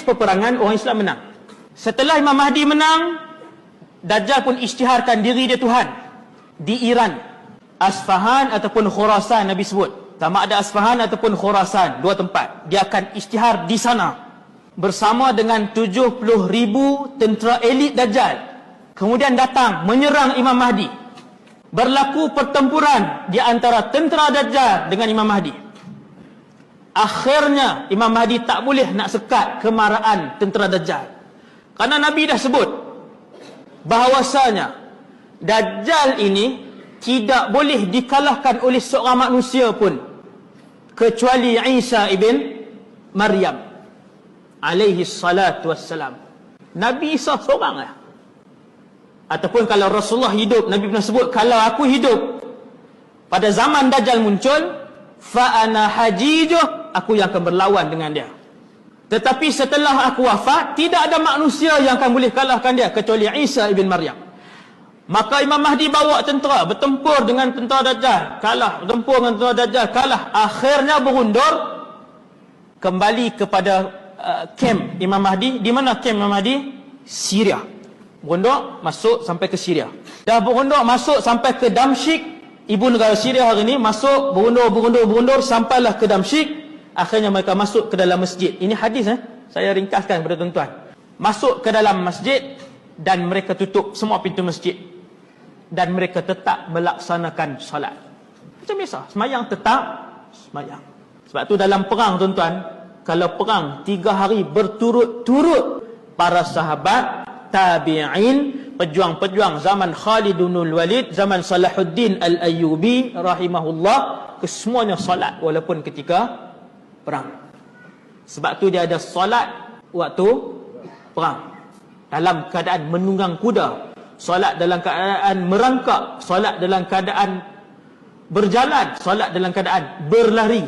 habis peperangan, orang Islam menang. Setelah Imam Mahdi menang, Dajjal pun isytiharkan diri dia Tuhan di Iran, Asfahan ataupun Khurasan. Nabi sebut sama ada Asfahan ataupun Khurasan, dua tempat. Dia akan isytihar di sana bersama dengan 70,000 tentera elit Dajjal. Kemudian datang menyerang Imam Mahdi. Berlaku pertempuran di antara tentera Dajjal dengan Imam Mahdi. Akhirnya Imam Mahdi tak boleh nak sekat kemarahan tentera Dajjal, karena Nabi dah sebut bahawasanya Dajjal ini tidak boleh dikalahkan oleh seorang manusia pun kecuali Isa ibn Maryam alaihi salatu wassalam. Nabi Isa seorang lah. Ataupun kalau Rasulullah hidup, Nabi pernah sebut, kalau aku hidup pada zaman Dajjal muncul, fa ana hajijuh, aku yang akan berlawan dengan dia. Tetapi setelah aku wafat, tidak ada manusia yang akan boleh kalahkan dia kecuali Isa ibn Maryam. Maka Imam Mahdi bawa tentera bertempur dengan tentera Dajjal, kalah. Bertempur dengan tentera Dajjal, kalah. Akhirnya berundur kembali kepada kem Imam Mahdi. Di mana kem Imam Mahdi? Syria. Berundur masuk sampai ke Syria. Dah berundur masuk sampai ke Damsyik, ibu negara Syria hari ini. Masuk berundur sampailah ke Damsyik. Akhirnya mereka masuk ke dalam masjid. Ini hadis, saya ringkaskan kepada tuan-tuan. Masuk ke dalam masjid dan mereka tutup semua pintu masjid, dan mereka tetap melaksanakan solat macam biasa, semayang tetap semayang. Sebab tu dalam perang, tuan-tuan, kalau perang 3 hari berturut-turut, para sahabat, tabi'in, pejuang-pejuang zaman Khalidunul Walid, zaman Salahuddin Al-Ayyubi rahimahullah, kesemuanya solat walaupun ketika perang. Sebab tu dia ada solat waktu perang, dalam keadaan menunggang kuda, solat dalam keadaan merangkak, solat dalam keadaan berjalan, solat dalam keadaan berlari.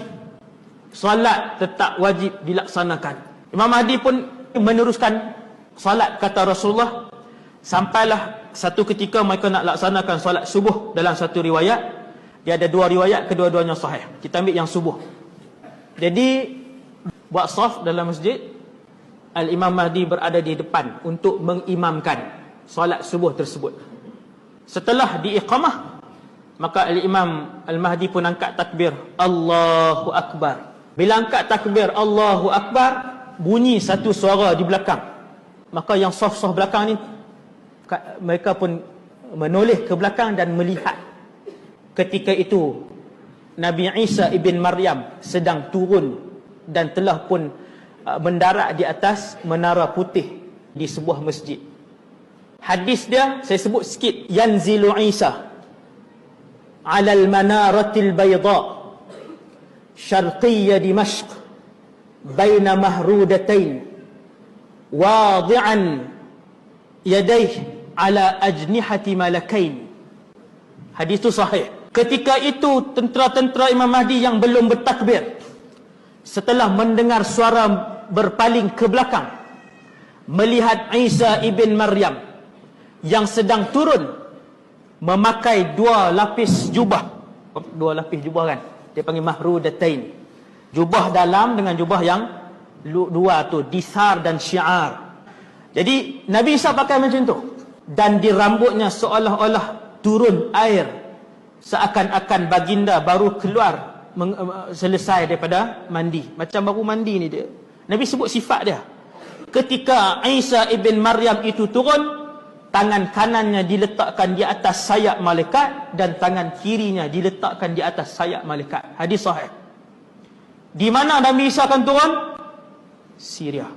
Solat tetap wajib dilaksanakan. Imam Mahdi pun meneruskan solat, kata Rasulullah, sampailah satu ketika mereka nak laksanakan solat subuh. Dalam satu riwayat, dia ada 2 riwayat, kedua-duanya sahih. Kita ambil yang subuh. Jadi buat saf dalam masjid, Al-Imam Mahdi berada di depan untuk mengimamkan solat subuh tersebut. Setelah diiqamah, maka Al-Imam Al-Mahdi pun angkat takbir, Allahu Akbar. Bila angkat takbir Allahu Akbar, bunyi satu suara di belakang. Maka yang saf-saf belakang ni, mereka pun menoleh ke belakang dan melihat. Ketika itu Nabi Isa ibn Maryam sedang turun dan telah pun mendarat di atas menara putih di sebuah masjid. Hadis dia saya sebut sikit. Yanzilu Isa ala al-manaratil bayda syarqiyya Dimashq baina mahrudatain wadi'an yadayhi ala ajnihati malakain. Hadis itu sahih. Ketika itu tentera-tentera Imam Mahdi yang belum bertakbir, setelah mendengar suara berpaling ke belakang, melihat Isa ibn Maryam yang sedang turun memakai 2 lapis jubah. 2 lapis jubah kan, dia panggil mahrudatain. Jubah dalam dengan jubah yang dua tu, disar dan syiar. Jadi Nabi Isa pakai macam tu, dan di rambutnya seolah-olah turun air, seakan-akan baginda baru keluar selesai daripada mandi. Macam baru mandi ni dia. Nabi sebut sifat dia. Ketika Isa ibn Maryam itu turun, tangan kanannya diletakkan di atas sayap malaikat dan tangan kirinya diletakkan di atas sayap malaikat. Hadis sahih. Di mana Nabi Isa akan turun? Syria.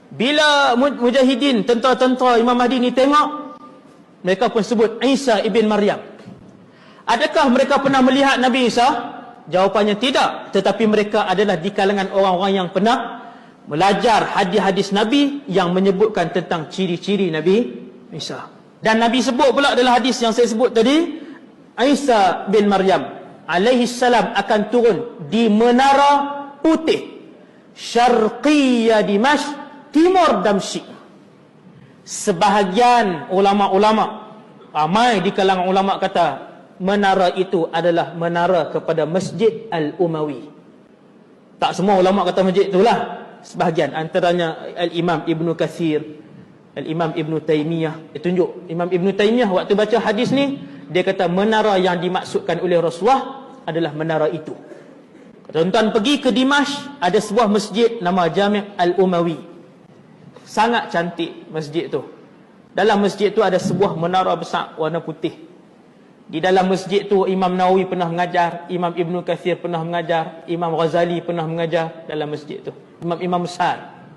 Bila mujahidin, tentera-tentera Imam Mahdi ni tengok, mereka pun sebut Isa ibn Maryam. Adakah mereka pernah melihat Nabi Isa? Jawapannya tidak. Tetapi mereka adalah di kalangan orang-orang yang pernah belajar hadis-hadis Nabi yang menyebutkan tentang ciri-ciri Nabi Isa. Dan Nabi sebut pula dalam hadis yang saya sebut tadi, Isa bin Maryam alaihi salam akan turun di menara putih syarqiyya Dimashq, timur Damsyik. Sebahagian ulama-ulama, ramai di kalangan ulama kata menara itu adalah menara kepada Masjid Al-Umawi. Tak semua ulama kata masjid itulah. sebahagian, antaranya Al-Imam Ibn Kathir, Al-Imam Ibn Taymiyah. Dia tunjuk Imam Ibn Taymiyah waktu baca hadis ni, dia kata menara yang dimaksudkan oleh Rasulullah adalah menara itu. Tuan-tuan pergi ke Dimash, ada sebuah masjid nama Jami' Al-Umawi. Sangat cantik masjid tu. Dalam masjid tu ada sebuah menara besar warna putih. Di dalam masjid tu Imam Nawawi pernah mengajar, Imam Ibn Kathir pernah mengajar, Imam Ghazali pernah mengajar dalam masjid tu. Imam-imam besar.